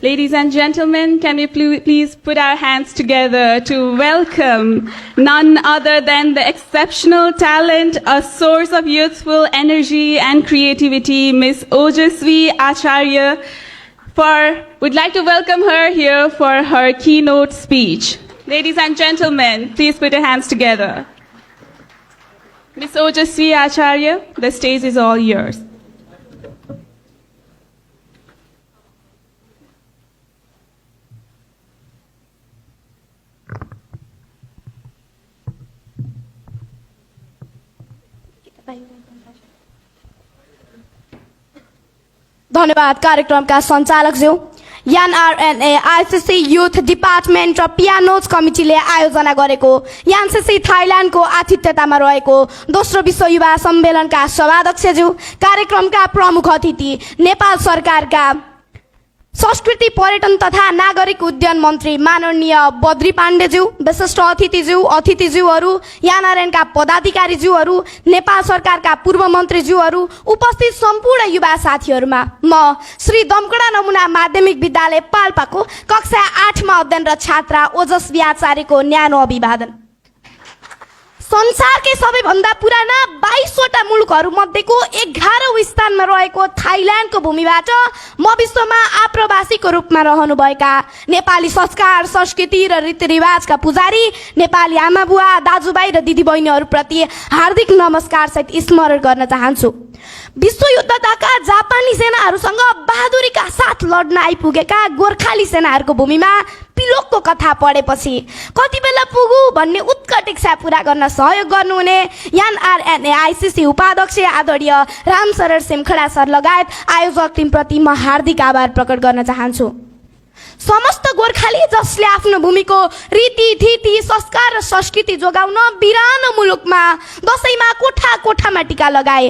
Ladies and gentlemen, can we please put our hands together to welcome none other than the exceptional talent, a source of youthful energy and creativity, Ms. Ojasvi Acharya. We'd like to welcome her here for her keynote speech. Ladies and gentlemen, please put your hands together. Ms. Ojasvi Acharya, the stage is all yours. धन्यवाद कार्यक्रमका सञ्चालकज्यू NRNA ICC youth department र pianos कमिटीले आयोजना गरेको NCC थाइल्यान्डको आतिथ्यतामा रहेको दोस्रो विश्व युवा सम्मेलनका सभाध्यक्षज्यू, कार्यक्रमका प्रमुख अतिथि, नेपाल सरकारका संस्कृति पर्यटन तथा नागरिक उड्डयन मन्त्री माननीय बद्री पाण्डेज्यू, विशिष्ट अतिथिज्यूहरू, एनआरएनका पदाधिकारीज्यूहरू, नेपाल सरकारका पूर्व मन्त्रीज्यूहरू, उपस्थित सम्पूर्ण युवा साथीहरूमा म श्री दमकडा नमुना माध्यमिक विद्यालय पाल्पाको कक्षा 8 मा अध्ययनरत छात्रा ओजस्वी आचार्यको न्यानो अभिवादन। संसारकै सबैभन्दा पुराना 22 वटा मुलुकहरू मध्येको 11औं स्थानमा रहेको थाइल्यान्डको भूमिबाट म विश्वमा आप्रवासीको रूपमा रहनुभएका नेपाली संस्कार, संस्कृति र रीतिरिवाजका पुजारी नेपाली आमाबुवा, दाजुभाइ र दिदीबहिनीहरूप्रति हार्दिक नमस्कार सहित स्मरण गर्न चाहन्छु। विश्वयुद्धका जापानी सेनाहरूसँग बहादुरीका साथ लड्न आइपुगेका गोर्खाली सेनाहरूको भूमिमा पिलोकको कथा पढेपछि कति बेला पुगु भन्ने उत्कट इच्छा पूरा गर्न सहयोग गर्नुहुने एनआरएनए आईसीसी उपाध्यक्ष आदरणीय रामशरण सिमखडा सर लगायत आयोजक टिमप्रति म हार्दिक आभार प्रकट गर्न चाहन्छु। समस्त गोर्खाली जसले आफ्नो भूमिको रीतिथिति, संस्कार र संस्कृति जोगाउन बिरानो मुलुकमा दशैंमा कोठा कोठामा टीका लगाए,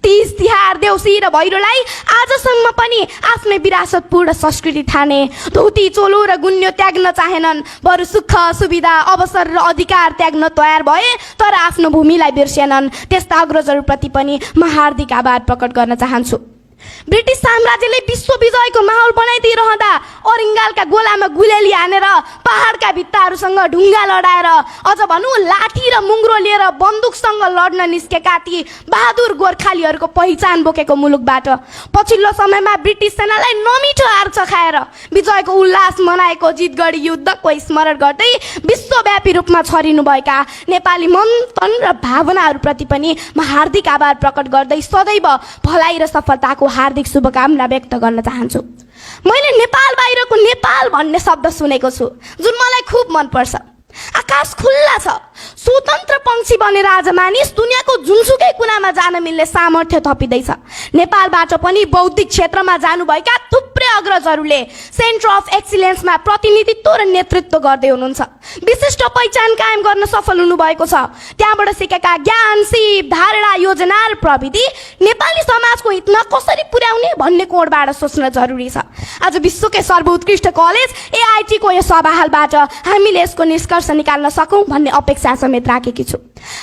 तीज, तिहार, देउसी र भैरोलाई आजसम्म पनि आफ्नै विरासतपूर्ण संस्कृति ठाने, धोती, चोलो र गुन्यो त्याग्न चाहेनन्, बरु सुख, सुविधा, अवसर र अधिकार त्याग्न तयार भए तर आफ्नो भूमिलाई बिर्सेनन्। त्यस्ता अग्रजहरूप्रति पनि म हार्दिक आभार प्रकट गर्न चाहन्छु। ब्रिटिश साम्राज्यले विश्व विजयको माहौल बनाइदिइरहँदा अरिङ्गालका गोलामा गुलेली हानेर पहाडका भित्ताहरूसँग ढुङ्गा लडाएर अझ भनौँ लाठी र मुङ्ग्रो लिएर बन्दुकसँग लड्न निस्केका ती बहादुर गोर्खालीहरूको पहिचान बोकेको मुलुकबाट पछिल्लो समयमा ब्रिटिश सेनालाई नमिठो हार चखाएर विजयको उल्लास मनाएको जितगढी युद्धको स्मरण गर्दै विश्वव्यापी रूपमा छरिनुभएका नेपाली मन, तन र भावनाहरूप्रति पनि म हार्दिक आभार प्रकट गर्दै सदैव भलाइ र सफलताको हार्दिक शुभकामना व्यक्त गर्न चाहन्छु। मैले नेपाल बाहिरको नेपाल भन्ने शब्द सुनेको छु जुन मलाई खुब मन पर्छ। आकाश खुल्ला छ, स्वतन्त्र पंक्षी बनेर आज मानिस दुनियाँको जुनसुकै कुनामा जान मिल्ने सामर्थ्य थपिँदैछ। नेपालबाट पनि बौद्धिक क्षेत्रमा जानुभएका थुप्रै अग्रजहरूले सेन्टर अफ एक्सिलेन्समा प्रतिनिधित्व र नेतृत्व गर्दै हुनुहुन्छ। विशिष्ट पहिचान कायम गर्न सफल हुनुभएको छ। त्यहाँबाट सिकेका ज्ञान, सिप, धारणा, योजना र प्रविधि नेपाली समाजको हितमा कसरी पुर्याउने भन्ने कोणबाट सोच्न जरुरी छ। आज विश्वकै सर्वोत्कृष्ट कलेज एआईटी को यस सभाहालबाट हामीले यसको निष्कर्ष निकाल्न सकौं भन्ने अपेक्षा समेत राखेकी छु।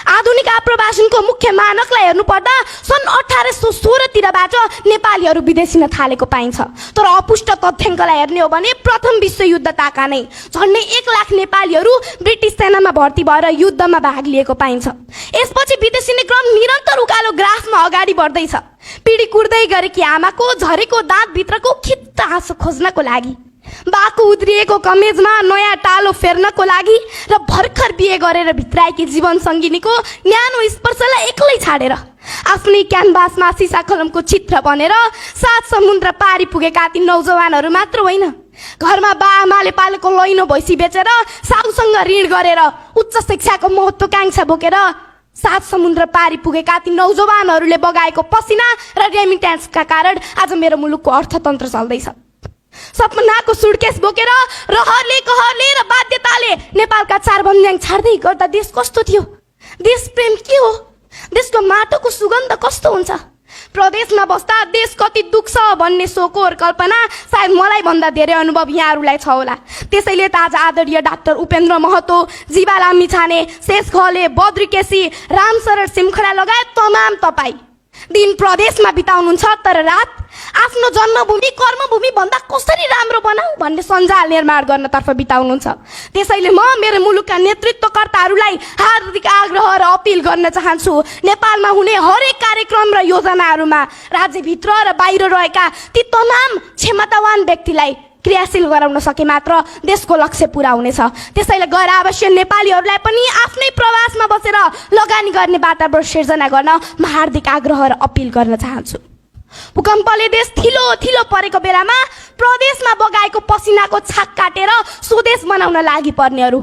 आधुनिक आप्रवासनको मुख्य मानकलाई हेर्नुपर्दा सन् 1816 तिरबाट नेपालीहरू विदेशिन थालेको पाइन्छ। तर अपुष्ट तथ्याङ्कलाई हेर्ने हो भने प्रथम विश्वयुद्धताका नै झन्डै 1 लाख नेपालीहरू ब्रिटिस सेनामा भर्ती भएर युद्धमा भाग लिएको पाइन्छ। यसपछि विदेशिने क्रम निरन्तर उकालो ग्राफमा अगाडि बढ्दैछ। पिडी कुर्दै गरेकी आमाको झरेको दाँतभित्रको खित्त आँसु खोज्नको लागि, बाको उद्रिएको कमेजमा नयाँ टालो फेर्नको लागि र भर्खर बिहे गरेर भित्राएकी जीवन सङ्गिनीको न्यानो स्पर्शलाई एक्लै छाडेर आफ्नै क्यानभासमा सिसा कलमको चित्र बनेर 7 समुद्र पारी पुगेका ती नौजवानहरू मात्र होइन, घरमा बाआमाले पालेको लैनो भैँसी बेचेर साउसँग ऋण गरेर उच्च शिक्षाको महत्त्वाकांक्षा बोकेर 7 समुद्र पारी पुगेका ती नौजवानहरूले बगाएको पसिना र रेमिट्यान्सका कारण आज मेरो मुलुकको अर्थतन्त्र चल्दैछ। सपनाको सुटकेस बोकेर रहरले, कहरले र बाध्यताले नेपालका 4 बन्ज्याङ छाड्दै गर्दा देश कस्तो थियो? देश प्रेम के हो? देशको माटोको सुगन्ध कस्तो हुन्छ? प्रदेशमा बस्दा देश कति दुख्छ भन्ने सोकोर कल्पना सायद मलाई भन्दा धेरै अनुभव यहाँहरूलाई छ होला। त्यसैले त आज आदरणीय डाक्टर उपेन्द्र महतो, जीवा लामिछाने, शेष घले, बद्री केसी, रामशरण सिमखडा लगायत तमाम तपाई दिन प्रदेशमा बिताउनुहुन्छ तर रात आफ्नो जन्मभूमि कर्मभूमि भन्दा कसरी राम्रो बनाऊ भन्ने सञ्जाल निर्माण गर्नतर्फ बिताउनुहुन्छ। त्यसैले म मेरो मुलुकका नेतृत्वकर्ताहरूलाई हार्दिक आग्रह र अपिल गर्न चाहन्छु, नेपालमा हुने हरेक कार्यक्रम र योजनाहरूमा राज्यभित्र र बाहिर रहेका ती तमाम क्षमतावान व्यक्तिलाई क्रियाशील गराउन सके मात्र देशको लक्ष्य पूरा हुनेछ। त्यसैले गैर आवासीय नेपालीहरूलाई पनि आफ्नै प्रवासमा बसेर लगानी गर्ने वातावरण सिर्जना गर्न म हार्दिक आग्रह र अपिल गर्न चाहन्छु। भूकम्पले देश थिलो थिलो परेको बेलामा प्रदेशमा बगाएको पसिनाको छाक काटेर स्वदेश बनाउन लागि पर्नेहरू,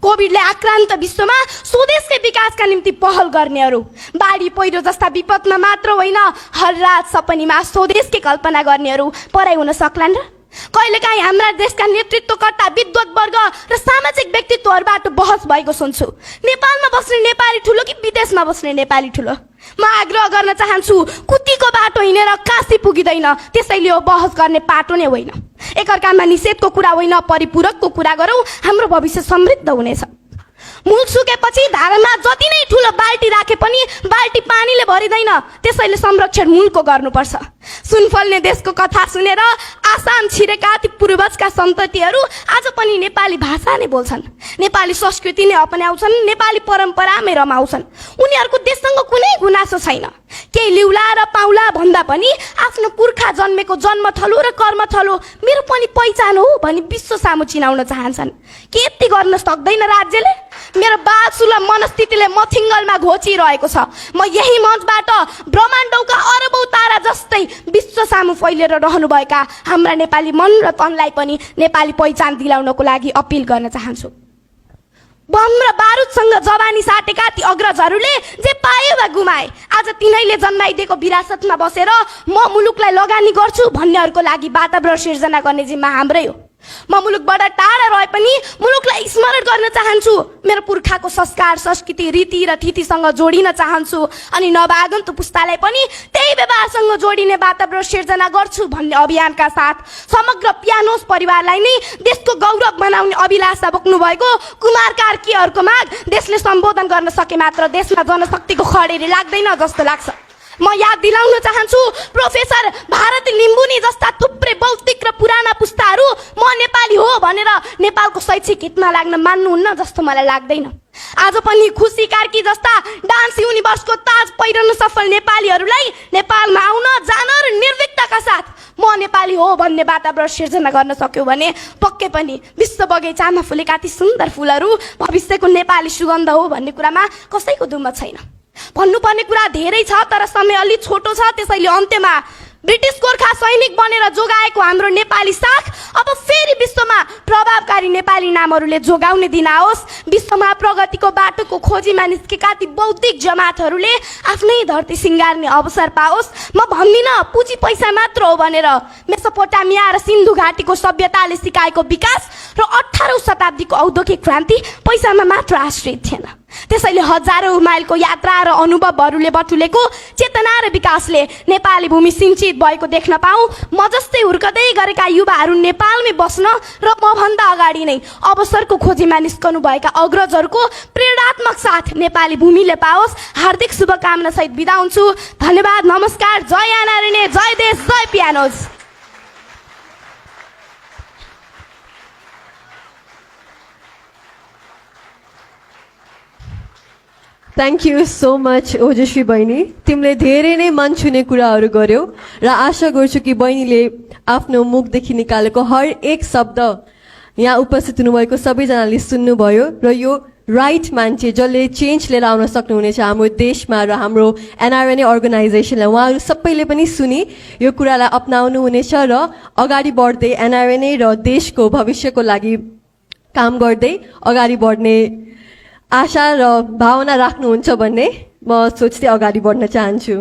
कोभिडले आक्रान्त विश्वमा स्वदेशकै विकासका निम्ति पहल गर्नेहरू, बाढी पहिरो जस्ता विपदमा मात्र होइन हर रात सपनीमा स्वदेशकै कल्पना गर्नेहरू पराइ हुन सक्लान् र? कहिलेकाहीँ हाम्रा देशका नेतृत्वकर्ता विद्वत वर्ग र सामाजिक व्यक्तित्वहरूबाट बहस भएको सुन्छु, नेपालमा बस्ने नेपाली ठुलो कि विदेशमा बस्ने नेपाली ठुलो। म आग्रह गर्न चाहन्छु, कुतीको बाटो हिँडेर काशी पुगिँदैन, त्यसैले यो बहस गर्ने पाटो नै होइन। एकअर्कामा निषेधको कुरा होइन, परिपूरकको कुरा गरौँ, हाम्रो भविष्य समृद्ध हुनेछ। मूल सुकेपछि धारामा जति नै ठुलो बाल्टी राखे पनि बाल्टी पानीले भरिँदैन, त्यसैले संरक्षण मूलको गर्नुपर्छ। सुनफल्ने देशको कथा सुनेर आसाम छिरेका ती पूर्वजका सन्ततिहरू आज पनि नेपाली भाषा नै बोल्छन्, नेपाली संस्कृति नै अपनाउँछन्, नेपाली परम्परामै रमाउँछन्। उनीहरूको देशसँग कुनै गुनासो छैन। केही लिउला र पाउला भन्दा पनि आफ्नो पुर्खा जन्मेको जन्मथलो र कर्मथलो मेरो पनि पहिचान हो भनी विश्व सामु चिनाउन चाहन्छन्। के यति गर्न सक्दैन राज्यले? मेरो बालसुलभ मनस्थितिले मथिङ्गलमा घोचिरहेको छ। म यही मञ्चबाट ब्रह्माण्डौका अरबौं तारा जस्तै विश्व सामु फैलिएर रहनुभएका हाम्रा नेपाली मन र तनलाई पनि नेपाली पहिचान दिलाउनको लागि अपिल गर्न चाहन्छु। बम र बारुदसँग जवानी साटेका ती अग्रजहरूले जे पाए वा गुमाए, आज तिनैले जन्माइदिएको विरासतमा बसेर म मुलुकलाई लगानी गर्छु भन्नेहरूको लागि वातावरण सिर्जना गर्ने जिम्मा हाम्रै हो। म मुलुकबाट टाढा रहे पनि मुलुकलाई स्मरण गर्न चाहन्छु, मेरो पुर्खाको संस्कार संस्कृति रीति र थितिसँग जोडिन चाहन्छु अनि नवआगन्तुक पुस्तालाई पनि त्यही व्यवहारसँग जोडिने वातावरण सिर्जना गर्छु भन्ने अभियानका साथ समग्र पियानोस परिवारलाई नै देशको गौरव बनाउने अभिलाषा बोक्नु भएको कुमार कार्कीहरूको माग देशले सम्बोधन गर्न सके मात्र देशमा जनशक्तिको खडेरी लाग्दैन जस्तो लाग्छ। म याद दिलाउन चाहन्छु, प्रोफेसर भारत लिम्बुनी जस्ता थुप्रै बौद्धिक र पुराना पुस्ताहरू म नेपाली हो भनेर नेपालको शैक्षिक हितमा लाग्न मान्नुहुन्न जस्तो मलाई लाग्दैन। आज पनि खुसी कार्की जस्ता डान्स युनिभर्सको ताज पहिरन सफल नेपालीहरूलाई नेपालमा आउन जान र निर्भीकताका साथ म नेपाली हो भन्ने वातावरण सिर्जना गर्न सक्यो भने पक्कै पनि विश्व बगैँचामा फुलेका ती सुन्दर फुलहरू भविष्यको नेपाली सुगन्ध हो भन्ने कुरामा कसैको दुमत छैन। भन्नुपर्ने कुरा धेरै छ तर समय अलि छोटो छ, त्यसैले अन्त्यमा ब्रिटिस गोर्खा सैनिक बनेर जोगाएको हाम्रो नेपाली साख अब फेरि विश्वमा प्रभावकारी नेपाली नामहरूले जोगाउने दिन आओस्। विश्वमा प्रगतिको बाटोको खोजीमा निस्केका ती बौद्धिक जमातहरूले आफ्नै धरती सिँगार्ने अवसर पाओस्। म भन्दिनँ पुँजी पैसा मात्र हो भनेर, मेसोपोटामिया र सिन्धु घाटीको सभ्यताले सिकाएको विकास र 18औं शताब्दीको औद्योगिक क्रान्ति पैसामा मात्र आश्रित थिएन। त्यसैले हजारौं माइलको यात्रा र अनुभवहरूले बटुलेको चेतना र विकासले नेपाली भूमि सिंचित भएको देख्न पाऊँ। म जस्तै हुर्कदै गरेका युवाहरू नेपालमै बस्न र म भन्दा अगाडि नै अवसरको खोजीमा निस्कनु भएका अग्रजहरूको प्रेरणात्मक साथ नेपाली भूमिले पाओस्। हार्दिक शुभकामना सहित बिदा हुन्छु। धन्यवाद, नमस्कार, जय एनआरएनए, जय देश, जय पियानोज। Thank you so much Ojaswi बहिनी, तिमीले धेरै नै मन छुने कुराहरू गर्यौ र आशा गर्छु कि बहिनीले आफ्नो मुखदेखि निकालेको हर एक शब्द यहाँ उपस्थित हुनुभएको सबैजनाले सुन्नुभयो र यो राइट मान्छे जसले चेन्ज लिएर आउन सक्नुहुनेछ हाम्रो देशमा र हाम्रो एनआरएनए अर्गनाइजेसनलाई, उहाँहरू सबैले पनि सुनि यो कुरालाई अपनाउनु हुनेछ र अगाडि बढ्दै एनआरएनए र देशको भविष्यको लागि काम गर्दै अगाडि बढ्ने आशा र भावना राख्नुहुन्छ भन्ने म सोच्दै अगाडि बढ्न चाहन्छु।